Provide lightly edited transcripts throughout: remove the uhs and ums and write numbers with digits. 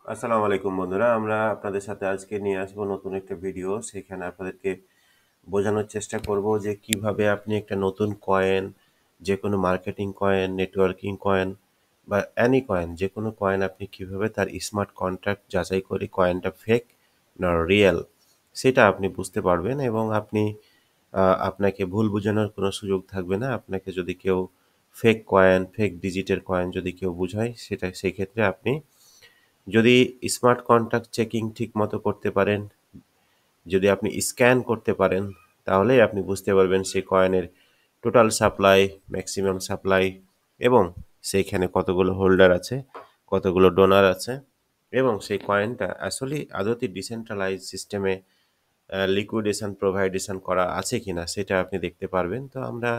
আসসালামু আলাইকুম বন্ধুরা, আমরা আপনাদের সাথে আজকে নিয়ে আসবো নতুন একটা ভিডিও। সেখানে আপনাদেরকে বোঝানোর চেষ্টা করব যে কিভাবে আপনি একটা নতুন কয়েন, যে কোনো মার্কেটিং কয়েন, নেটওয়ার্কিং কয়েন বা অ্যানি কয়েন, যে কোনো কয়েন আপনি কিভাবে তার স্মার্ট কন্ট্রাক্ট যাচাই করে কয়েনটা ফেক না রিয়েল সেটা আপনি বুঝতে পারবেন। এবং আপনি আপনাকে ভুল বোঝানোর কোনো সুযোগ থাকবে না। আপনাকে যদি কেউ ফেক কয়েন, ফেক ডিজিটের কয়েন যদি কেউ বুঝায়, সেই ক্ষেত্রে আপনি যদি স্মার্ট কন্ট্রাক্ট চেকিং ঠিকমতো করতে পারেন, যদি আপনি স্ক্যান করতে পারেন, তাহলেই আপনি বুঝতে পারবেন সেই কয়েনের টোটাল সাপ্লাই, ম্যাক্সিমাম সাপ্লাই এবং সেইখানে কতগুলো হোল্ডার আছে, কতগুলো ডোনার আছে এবং সেই কয়েনটা আসলেই আদতে ডিসেন্ট্রালাইজ সিস্টেমে লিকুইডেশন প্রোভাইডেশন করা আছে কিনা সেটা আপনি দেখতে পারবেন। তো আমরা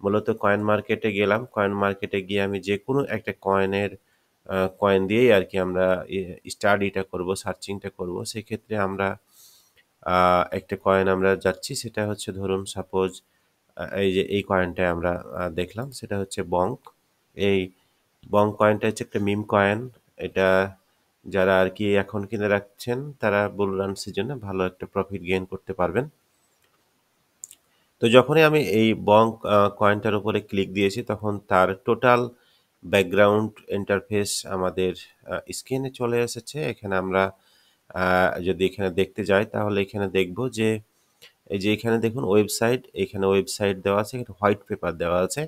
মূলত কয়েন মার্কেটে গেলাম। কয়েন মার্কেটে গিয়ে আমি যেকোনো একটা কয়েনের কয়েন দিয়েই আরকি আমরা স্টাডিটা করব, সার্চিংটা করব। সেক্ষেত্রে আমরা একটা কয়েন আমরা যাচ্ছি, সেটা হচ্ছে ধরুন সাপোজ এই যে এই কয়েনটায় আমরা দেখলাম সেটা হচ্ছে বঙ্ক। এই বঙ্ক কয়েনটা হচ্ছে একটা মিম কয়েন। এটা যারা আরকি এখন কিনে রাখছেন তারা বুল রান সিজনে ভালো একটা প্রফিট গেইন করতে পারবেন। তো যখনই আমি এই বঙ্ক কয়েনটার উপরে ক্লিক দিয়েছি তখন তার টোটাল ব্যাকগ্রাউন্ড ইন্টারফেস আমাদের স্ক্রিনে চলে এসেছে। এখানে আমরা যদি এখানে দেখতে যাই তাহলে এখানে দেখব যে এই যে এখানে দেখুন ওয়েবসাইট, এখানে ওয়েবসাইট দেওয়া আছে, এখানে হোয়াইট পেপার দেওয়া আছে।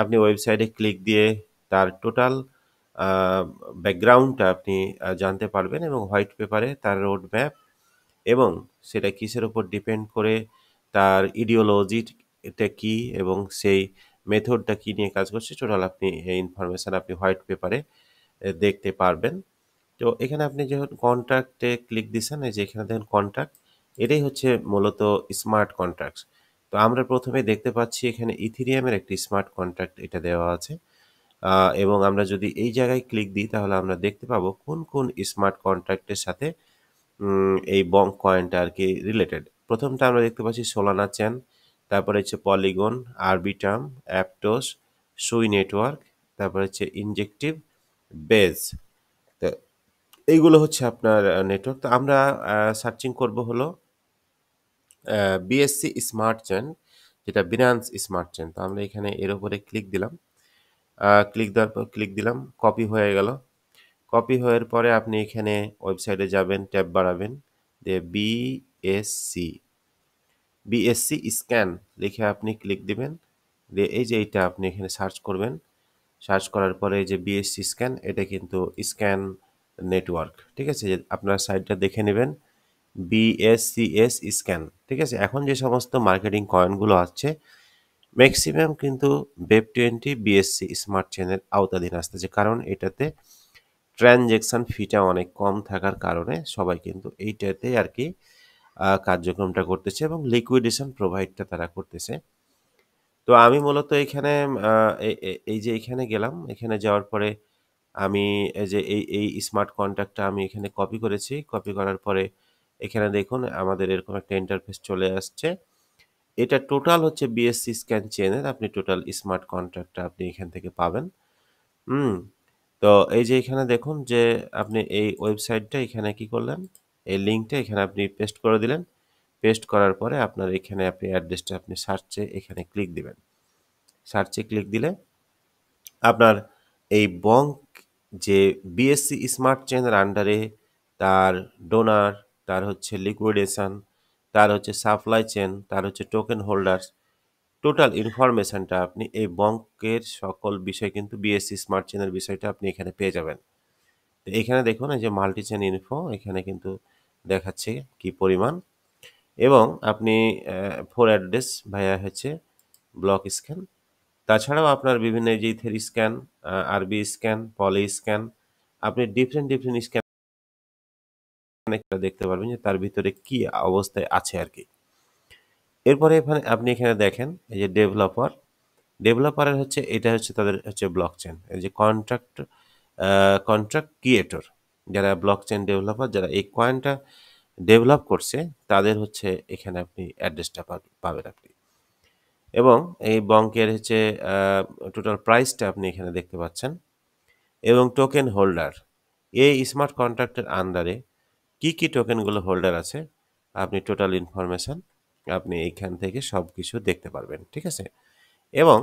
আপনি ওয়েবসাইটে ক্লিক দিয়ে তার টোটাল আ ব্যাকগ্রাউন্ডটা আপনি জানতে পারবেন এবং হোয়াইট পেপারে তার রোড ম্যাপ এবং সেটা কিসের উপর ডিপেন্ড করে, তার ইডিওলজি এটা কি এবং সেই মেথডটা কি নিয়ে কাজ করছে, টোটাল আপনি এই ইনফরমেশন আপনি হোয়াইট পেপারে দেখতে পারবেন। তো এখানে আপনি যখন কন্ট্রাক্টে ক্লিক দিছেন, এই যে এখানে দেখেন কন্ট্রাক্ট, এটাই হচ্ছে মূলত স্মার্ট কন্ট্রাক্টস। তো আমরা প্রথমে দেখতে পাচ্ছি এখানে ইথেরিয়ামের একটি স্মার্ট কন্ট্রাক্ট এটা দেওয়া আছে। এবং আমরা যদি এই জায়গায় ক্লিক দিই তাহলে আমরা দেখতে পাবো কোন কোন স্মার্ট কন্ট্রাক্টের সাথে এই বঙ্ক কয়েনটা আরকি রিলেটেড। ১ম টা আমরা দেখতে পাচ্ছি সোলানা চেন, তারপরে হচ্ছে পলিগন, আরবিটার্ম, অ্যাপটোস, সুই নেটওয়ার্ক, তারপরে হচ্ছে ইনজেকটিভ, বেজ। তো এইগুলো হচ্ছে আপনার নেটওয়ার্ক। তো আমরা সার্চিং করব হলো বিএসসি স্মার্ট চেইন, যেটা বিনান্স স্মার্ট চেইন। তো আমরা এখানে এর উপরে ক্লিক দিলাম। ক্লিক দেওয়ার পর ক্লিক দিলাম, কপি হয়ে গেল। কপি হওয়ার পরে আপনি এখানে ওয়েবসাইটে যাবেন, ট্যাব বাড়াবেন, দিয়ে বিএসসি স্ক্যান লিখে আপনি ক্লিক দিবেন। দিয়ে এই যে এইটা আপনি এখানে সার্চ করবেন। সার্চ করার পরে এই যে বিএসসি স্ক্যান, এটা কিন্তু স্ক্যান নেটওয়ার্ক। ঠিক আছে? যে আপনার সাইটটা দেখে নেবেন। বিএসসিএস স্ক্যান। ঠিক আছে? এখন যে সমস্ত মার্কেটিং কয়েনগুলো আসছে ম্যাক্সিমাম কিন্তু BEP20 বিএসসি স্মার্ট চেইনের আওতাধীন আসতেছে। কারণ এটাতে ট্রানজ্যাকশন ফিটা অনেক কম থাকার কারণে সবাই কিন্তু এইটাতেই আরকি কার্যক্রমটা করতেছে এবং লিকুইডেশন প্রোভাইডটা তারা করতেছে। তো আমি মূলত এখানে আ এ এ এই যে এখানে গেলাম, এখানে যাওয়ার পরে আমি এই যে এই স্মার্ট কন্ট্রাক্টটা আমি এখানে কপি করেছি। কপি করার পরে এখানে দেখুন আমাদের এরকম একটা ইন্টারফেস চলে আসছে। এটা টোটাল হচ্ছে বিএসসি স্ক্যান চেইনের আপনি টোটাল স্মার্ট কন্ট্রাক্টটা আপনি এখান থেকে পাবেন। হুম? তো এই যে এখানে দেখুন যে আপনি এই ওয়েবসাইটটা এখানে কি করলেন? এই লিঙ্কটা এখানে আপনি পেস্ট করে দিলেন। পেস্ট করার পরে আপনার এখানে আপনি অ্যাড্রেসটা আপনি সার্চে এখানে ক্লিক দিবেন। সার্চে ক্লিক দিলে আপনার এই বঙ্ক যে বিএসসি স্মার্ট চেইনের আন্ডারে তার ডোনার, তার হচ্ছে লিকুইডেশন, তার হচ্ছে সাপ্লাই চেইন, তার হচ্ছে টোকেন হোল্ডার্স, টোটাল ইনফরমেশনটা আপনি এই বঙ্কের সকল বিষয় কিন্তু বিএসসি স্মার্ট চেইনের বিষয়টা আপনি এখানে পেয়ে যাবেন। তো এখানে দেখুন এই যে মাল্টি চেইন ইনফো এখানে কিন্তু দেখাচ্ছে কি পরিমাণ এবং আপনি ফোর অ্যাড্রেস ভাইয়া হচ্ছে ব্লক স্ক্যান। তাছাড়াও আপনার বিভিন্ন এই যে ইথের স্ক্যান, আরবি স্ক্যান, পলি স্ক্যান, আপনি ডিফারেন্ট স্ক্যান দেখতে পারবেন যে তার ভিতরে কি অবস্থায় আছে আরকি। এরপরে এখানে আপনি এখানে দেখেন এই যে ডেভেলপারের হচ্ছে এটা হচ্ছে তাদের হচ্ছে ব্লকচেন। এই যে কন্ট্রাক্ট ক্রিয়েটর যারা ব্লকচেন ডেভেলপার যারা এই কয়েনটা ডেভেলপ করছে তাদের হচ্ছে এখানে আপনি অ্যাড্রেসটা পাবেন আপনি। এবং এই বঙ্কের হচ্ছে টোটাল প্রাইসটা আপনি এখানে দেখতে পাচ্ছেন এবং টোকেন হোল্ডার। এই স্মার্ট কন্ট্রাক্টের আন্ডারে কি টোকেনগুলো হোল্ডার আছে, আপনি টোটাল ইনফরমেশন আপনি এইখান থেকে সবকিছু দেখতে পারবেন। ঠিক আছে? এবং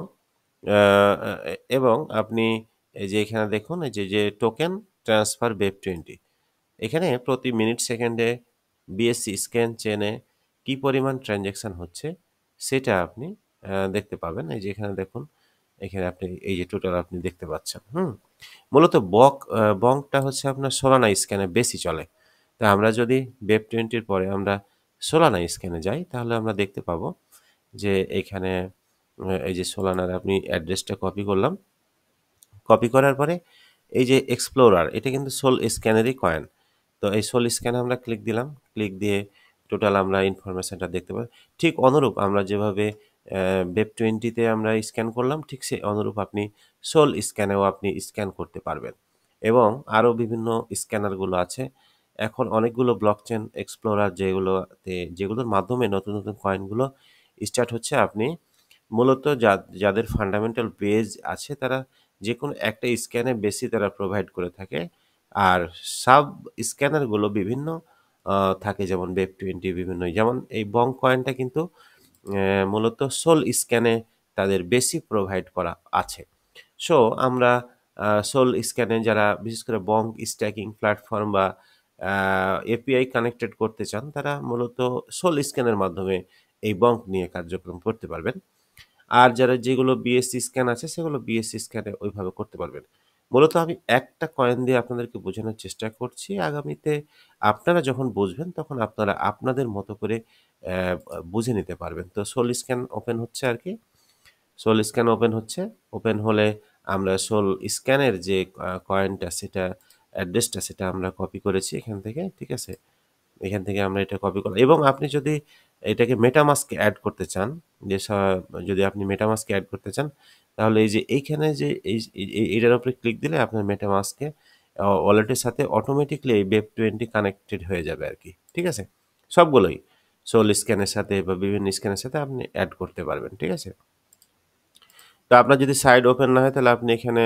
আ আ এবং আপনি এই যে এখানে দেখুন এই যে টোকেন ট্রান্সফার BEP20 এখানে প্রতি মিনিট সেকেন্ডে BSC স্ক্যান চেইনে কি পরিমাণ ট্রান্সেকশন হচ্ছে সেটা আপনি দেখতে পাবেন। এই যে এখানে দেখুন, এখানে আপনি এই যে টোটাল আপনি দেখতে পাচ্ছেন। মূলত বংকটা হচ্ছে আপনার সোলানা স্ক্যানে বেশি চলে। তো আমরা যদি BEP20 র পরে আমরা সোলানা স্ক্যানে যাই তাহলে আমরা দেখতে পাবো যে এখানে এই যে সোলানার আপনি অ্যাড্রেসটা কপি করলাম। কপি করার পরে এই যে এক্সপ্লোরার এটা কিন্তু সোল স্ক্যানেরই কয়েন। তো এই সোল স্ক্যানে আমরা ক্লিক দিলাম। ক্লিক দিয়ে টোটাল আমরা ইনফরমেশনটা দেখতে পাই। ঠিক অনুরূপ আমরা যেভাবে BEP20 তে আমরা স্ক্যান করলাম ঠিক সেই অনুরূপ আপনি সোল স্ক্যানেও আপনি স্ক্যান করতে পারবেন। এবং আরও বিভিন্ন স্ক্যানারগুলো আছে। এখন অনেকগুলো ব্লকচেন এক্সপ্লোরার যেগুলোর মাধ্যমে নতুন কয়েনগুলো স্টার্ট হচ্ছে আপনি মূলত যাদের ফান্ডামেন্টাল বেজ আছে তারা যেকোনো একটা স্ক্যানে বেশি তারা প্রোভাইড করে থাকে। আর সাব স্ক্যানারগুলো বিভিন্ন থাকে যেমন BEP20 বিভিন্ন যেমন এই বং কয়েনটা কিন্তু মূলত সোল স্ক্যানে তাদের বেশি প্রোভাইড করা আছে। সো আমরা সোল স্ক্যানে যারা বিশেষ করে বং স্ট্যাকিং প্ল্যাটফর্ম বা এপিআই কানেক্টেড করতে চান তারা মূলত সোল স্ক্যানের মাধ্যমে এই বং নিয়ে কার্যক্রম করতে পারবেন। আর যারা যেগুলো বিএসসি স্ক্যান আছে সেগুলো বিএসসি স্ক্যানে ওইভাবে করতে পারবেন। মূলত আমি একটা কয়েন দিয়ে আপনাদেরকে বোঝানোর চেষ্টা করছি। আগামীতে আপনারা যখন বুঝবেন তখন আপনারা আপনাদের মতো করে বুঝে নিতে পারবেন। তো সোল স্ক্যান ওপেন হচ্ছে আরকি। সোল স্ক্যান ওপেন হচ্ছে। ওপেন হলে আমরা সোল স্ক্যানের যে কয়েনটা সেটা অ্যাড্রেসটা সেটা আমরা কপি করেছি এখান থেকে। ঠিক আছে? এখান থেকে আমরা এটা কপি করলাম এবং আপনি যদি এটাকে MetaMask এ এড করতে চান, যে যদি আপনি MetaMask এ এড করতে চান, তাহলে এই যে এইখানে যে এটার উপরে ক্লিক দিলে আপনার MetaMask এ ওয়ালেটের সাথে অটোমেটিক্যালি এই BEP20 কানেক্টেড হয়ে যাবে আরকি। ঠিক আছে? সবগুলোই। সোল স্ক্যানের সাথে বা বিভিন্ন স্ক্যানের সাথে আপনি এড করতে পারবেন। ঠিক আছে? তো আপনার যদি সাইট ওপেন না হয় তাহলে আপনি এখানে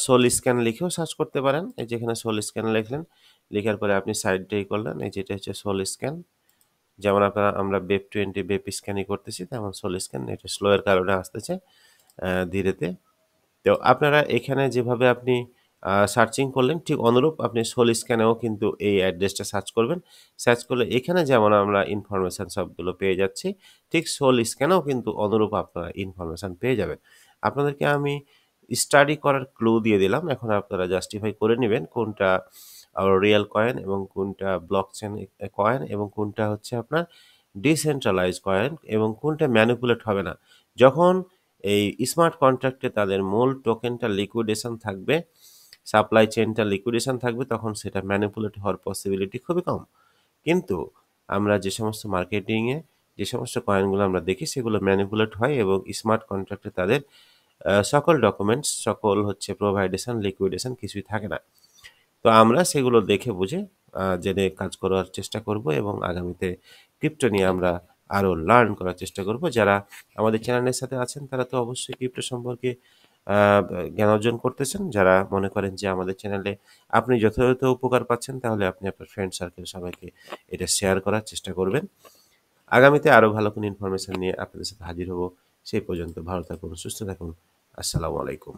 সোল স্ক্যান লিখেও সার্চ করতে পারেন। এই যে এখানে সোল স্ক্যান লিখলেন। লিখার পরে আপনি সাইটটাই করলেন। এই যে এটা হচ্ছে সোল স্ক্যান। যেমন আমরা BEP20 বেপ স্ক্যানই করতেছি তেমন সোল স্ক্যান এটা স্লো এর কারণে আসতেছে ধীরেতে। তো আপনারা এখানে যেভাবে আপনি সার্চিং করলেন ঠিক অনুরূপ আপনি সোল স্ক্যানেও কিন্তু এই অ্যাড্রেসটা সার্চ করবেন। সার্চ করলে এখানে যেমন আমরা ইনফরমেশন সবগুলো পেয়ে যাচ্ছি, ঠিক সোল স্ক্যানেও কিন্তু অনুরূপ আপনারা ইনফরমেশন পেয়ে যাবেন। আপনাদেরকে আমি স্টাডি করার ক্লু দিয়ে দিলাম। এখন আপনারা জাস্টিফাই করে নিবেন কোনটা রিয়াল কয়েন এবং কোনটা ব্লকচেন কয়েন এবং কোনটা হচ্ছে আপনার ডিসেন্ট্রালাইজড কয়েন এবং কোনটা ম্যানিপুলেট হবে না। যখন এই স্মার্ট কন্ট্রাক্টে তাদের মূল টোকেনটা লিকুইডেশন থাকবে, সাপ্লাই চেইনটা লিকুইডেশন থাকবে তখন সেটা ম্যানিপুলেট হওয়ার পসিবিলিটি খুবই কম। কিন্তু আমরা যে সমস্ত মার্কেটিংয়ে যে সমস্ত কয়েনগুলো আমরা দেখি সেগুলো ম্যানিপুলেট হয় এবং স্মার্ট কন্ট্রাক্টে তাদের সকল ডকুমেন্টস সকল হচ্ছে প্রোভাইডেশন লিকুইডেশন কিছুই থাকে না। তো আমরা সেগুলো দেখে বুঝে জেনে কাজ করার চেষ্টা করব এবং আগামীতে ক্রিপ্টো নিয়ে আমরা আরও লার্ন করার চেষ্টা করব। যারা আমাদের চ্যানেলের সাথে আছেন তারা তো অবশ্যই ক্রিপ্টো সম্পর্কে আ জ্ঞান অর্জন করতেছেন। যারা মনে করেন যে আমাদের চ্যানেলে আপনি যথাযথ উপকার পাচ্ছেন তাহলে আপনি আপনার ফ্রেন্ড সার্কেল সবাইকে এটা শেয়ার করার চেষ্টা করবেন। আগামীতে আরও ভালো কোনো ইনফরমেশন নিয়ে আপনাদের সাথে হাজির হব। সেই পর্যন্ত ভালো থাকুন, সুস্থ থাকুন। আসসালামু আলাইকুম।